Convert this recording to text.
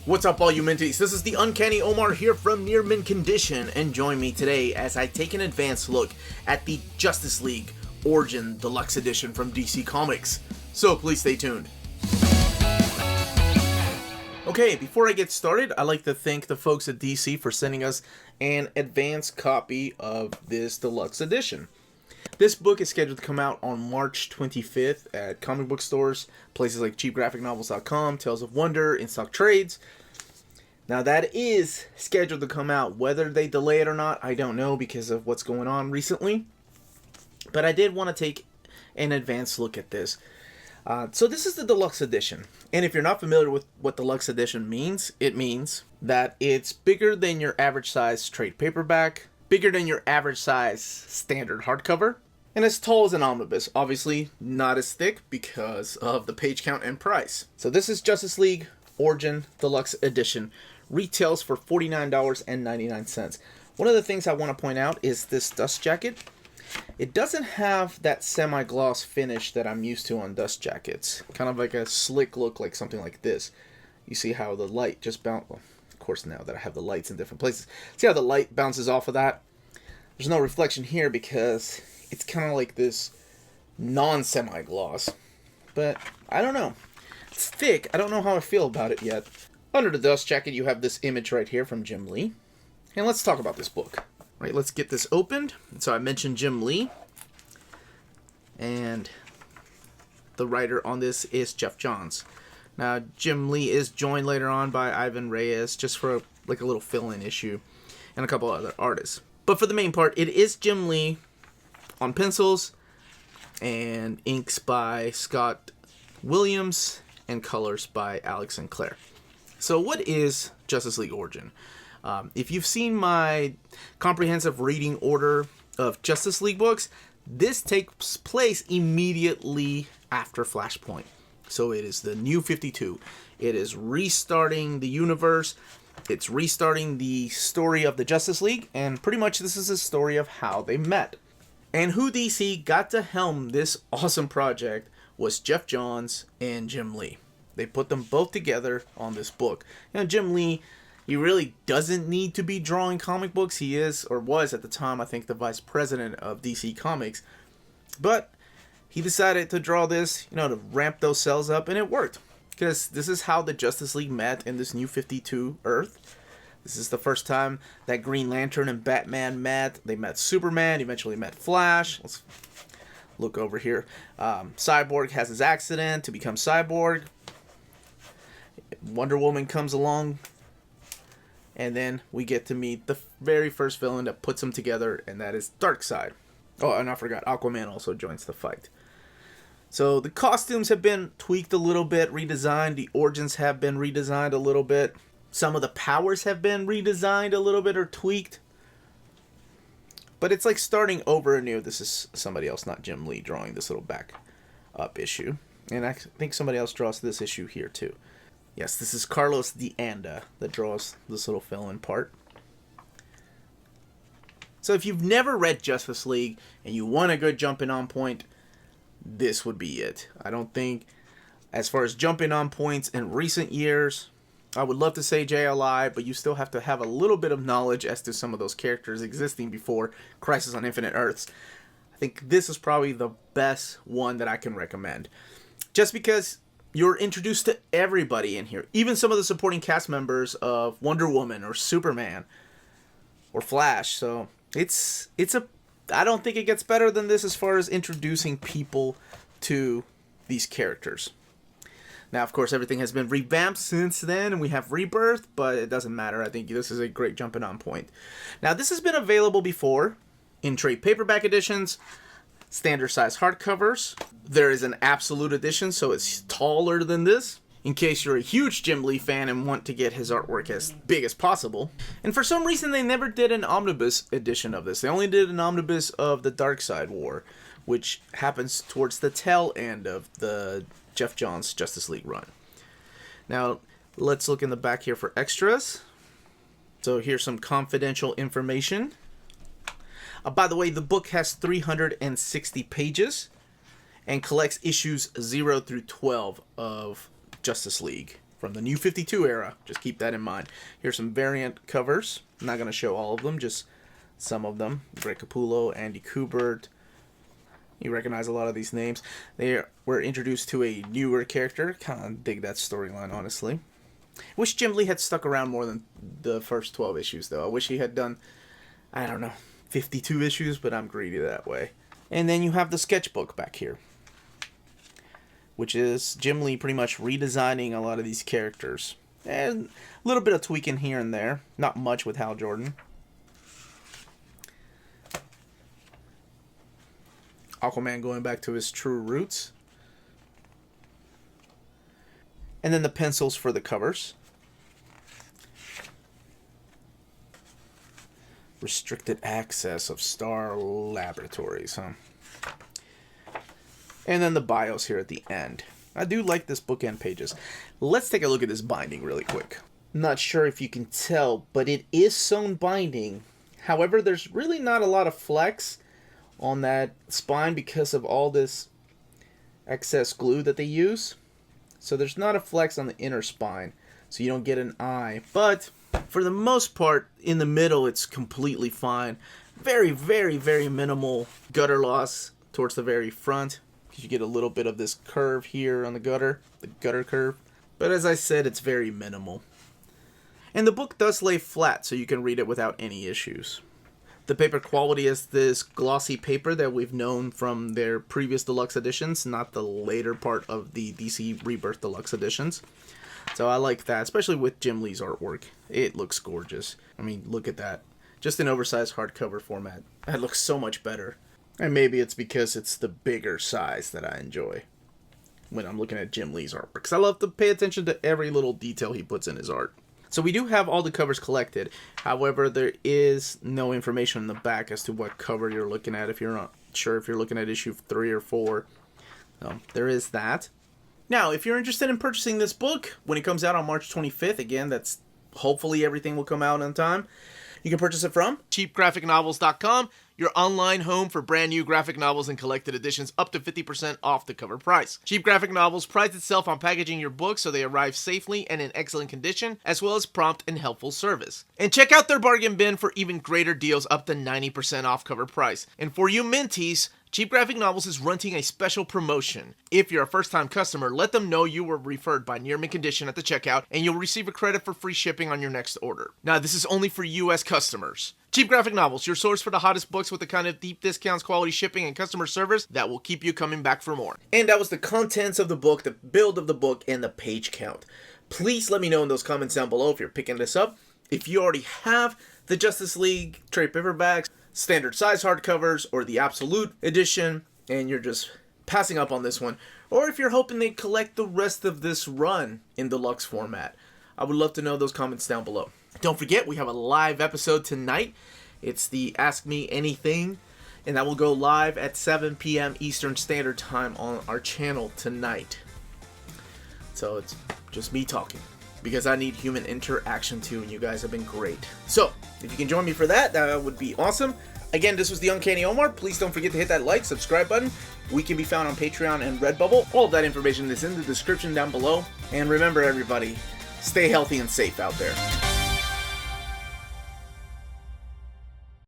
What's up, all you minties? This is the Uncanny Omar here from Near Mint Condition, and join me today as I take an advanced look at the Justice League Origin Deluxe Edition from DC Comics. So please stay tuned. Okay, before I get started, I'd like to thank the folks at DC for sending us an advanced copy of this Deluxe Edition. This book is scheduled to come out on March 25th at comic book stores, places like cheapgraphicnovels.com, Tales of Wonder, in-stock trades. Now that is scheduled to come out. Whether they delay it or not, I don't know because of what's going on recently. But I did want to take an advanced look at this. So this is the Deluxe Edition. And if you're not familiar with what Deluxe Edition means, it means that it's bigger than your average size trade paperback, bigger than your average size standard hardcover, and as tall as an omnibus. Obviously not as thick because of the page count and price. So this is Justice League Origin Deluxe Edition. Retails for $49.99. One of the things I want to point out is this dust jacket. It doesn't have that semi-gloss finish that I'm used to on dust jackets. Kind of like a slick look, like something like this. You see how the light just bounces. Well, of course, now that I have the lights in different places. See how the light bounces off of that? There's no reflection here because it's kind of like this non-semi-gloss. But I don't know. It's thick. I don't know how I feel about it yet. Under the dust jacket, you have this image right here from Jim Lee. And let's talk about this book. Right, let's get this opened. So I mentioned Jim Lee. And the writer on this is Geoff Johns. Now, Jim Lee is joined later on by Ivan Reyes just for a little fill-in issue and a couple other artists. But for the main part, it is Jim Lee on pencils and inks by Scott Williams and colors by Alex Sinclair. So what is Justice League Origin? If you've seen my comprehensive reading order of Justice League books, this takes place immediately after Flashpoint. So it is the New 52. It is restarting the universe. It's restarting the story of the Justice League, and pretty much this is a story of how they met. And who DC got to helm this awesome project was Geoff Johns and Jim Lee. They put them both together on this book. You know, Jim Lee, he really doesn't need to be drawing comic books. He is, or was at the time, I think, the vice president of DC Comics. But he decided to draw this, to ramp those cells up, and it worked. Because this is how the Justice League met in this New 52 Earth. This is the first time that Green Lantern and Batman met. They met Superman, eventually met Flash. Let's look over here. Cyborg has his accident to become Cyborg. Wonder Woman comes along. And then we get to meet the very first villain that puts them together, and that is Darkseid. Oh, and I forgot, Aquaman also joins the fight. So the costumes have been tweaked a little bit, redesigned. The origins have been redesigned a little bit. Some of the powers have been redesigned a little bit or tweaked. But it's like starting over anew. This is somebody else, not Jim Lee, drawing this little back up issue. And I think somebody else draws this issue here too. Yes, this is Carlos De Anda that draws this little fill-in part. So if you've never read Justice League and you want a good jumping on point, this would be it. I don't think, as far as jumping on points in recent years, I would love to say JLI, but you still have to have a little bit of knowledge as to some of those characters existing before Crisis on Infinite Earths. I think this is probably the best one that I can recommend. Just because you're introduced to everybody in here. Even some of the supporting cast members of Wonder Woman or Superman or Flash. So I don't think it gets better than this as far as introducing people to these characters. Now, of course, everything has been revamped since then, and we have Rebirth, but it doesn't matter. I think this is a great jumping on point. Now, this has been available before in trade paperback editions, standard size hardcovers. There is an absolute edition, so it's taller than this, in case you're a huge Jim Lee fan and want to get his artwork as big as possible. And for some reason, they never did an omnibus edition of this. They only did an omnibus of the Darkseid War, which happens towards the tail end of the Geoff Johns Justice League run. Now, let's look in the back here for extras. So here's some confidential information. By the way, the book has 360 pages and collects issues 0 through 12 of Justice League from the New 52 era. Just keep that in mind. Here's some variant covers. I'm not going to show all of them, just some of them. Greg Capullo, Andy Kubert. You recognize a lot of these names. They were introduced to a newer character. Kind of dig that storyline, honestly. Wish Jim Lee had stuck around more than the first 12 issues, though. I wish he had done, I don't know, 52 issues, but I'm greedy that way. And then you have the sketchbook back here, which is Jim Lee pretty much redesigning a lot of these characters. And a little bit of tweaking here and there. Not much with Hal Jordan. Aquaman going back to his true roots. And then the pencils for the covers. Restricted access of Star Laboratories, huh? And then the bios here at the end. I do like this bookend pages. Let's take a look at this binding really quick. Not sure if you can tell, but it is sewn binding. However, there's really not a lot of flex on that spine because of all this excess glue that they use. So there's not a flex on the inner spine, so you don't get an eye. But for the most part, in the middle, it's completely fine. Very, very, very minimal gutter loss towards the very front. You get a little bit of this curve here on the gutter curve. But as I said, it's very minimal. And the book does lay flat, so you can read it without any issues. The paper quality is this glossy paper that we've known from their previous deluxe editions, not the later part of the DC Rebirth deluxe editions. So I like that, especially with Jim Lee's artwork. It looks gorgeous. I mean, look at that. Just an oversized hardcover format. That looks so much better. And maybe it's because it's the bigger size that I enjoy when I'm looking at Jim Lee's artwork. Because I love to pay attention to every little detail he puts in his art. So we do have all the covers collected. However, there is no information in the back as to what cover you're looking at if you're not sure if you're looking at issue 3 or 4. So there is that. Now, if you're interested in purchasing this book, when it comes out on March 25th, again, that's hopefully everything will come out on time. You can purchase it from cheapgraphicnovels.com, your online home for brand new graphic novels and collected editions up to 50% off the cover price. Cheap Graphic Novels prides itself on packaging your books so they arrive safely and in excellent condition, as well as prompt and helpful service. And check out their bargain bin for even greater deals up to 90% off cover price. And for you Minties, Cheap Graphic Novels is running a special promotion. If you're a first-time customer, let them know you were referred by Near Mint Condition at the checkout, and you'll receive a credit for free shipping on your next order. Now, this is only for U.S. customers. Cheap Graphic Novels, your source for the hottest books with the kind of deep discounts, quality shipping, and customer service that will keep you coming back for more. And that was the contents of the book, the build of the book, and the page count. Please let me know in those comments down below if you're picking this up. If you already have the Justice League trade paperbacks, standard size hardcovers, or the Absolute Edition, and you're just passing up on this one, or if you're hoping they collect the rest of this run in deluxe format. I would love to know those comments down below. Don't forget, we have a live episode tonight. It's the Ask Me Anything, and that will go live at 7 p.m. Eastern Standard Time on our channel tonight. So it's just me talking, because I need human interaction too, and you guys have been great. So, if you can join me for that, that would be awesome. Again, this was the Uncanny Omar. Please don't forget to hit that like, subscribe button. We can be found on Patreon and Redbubble. All of that information is in the description down below. And remember, everybody, stay healthy and safe out there.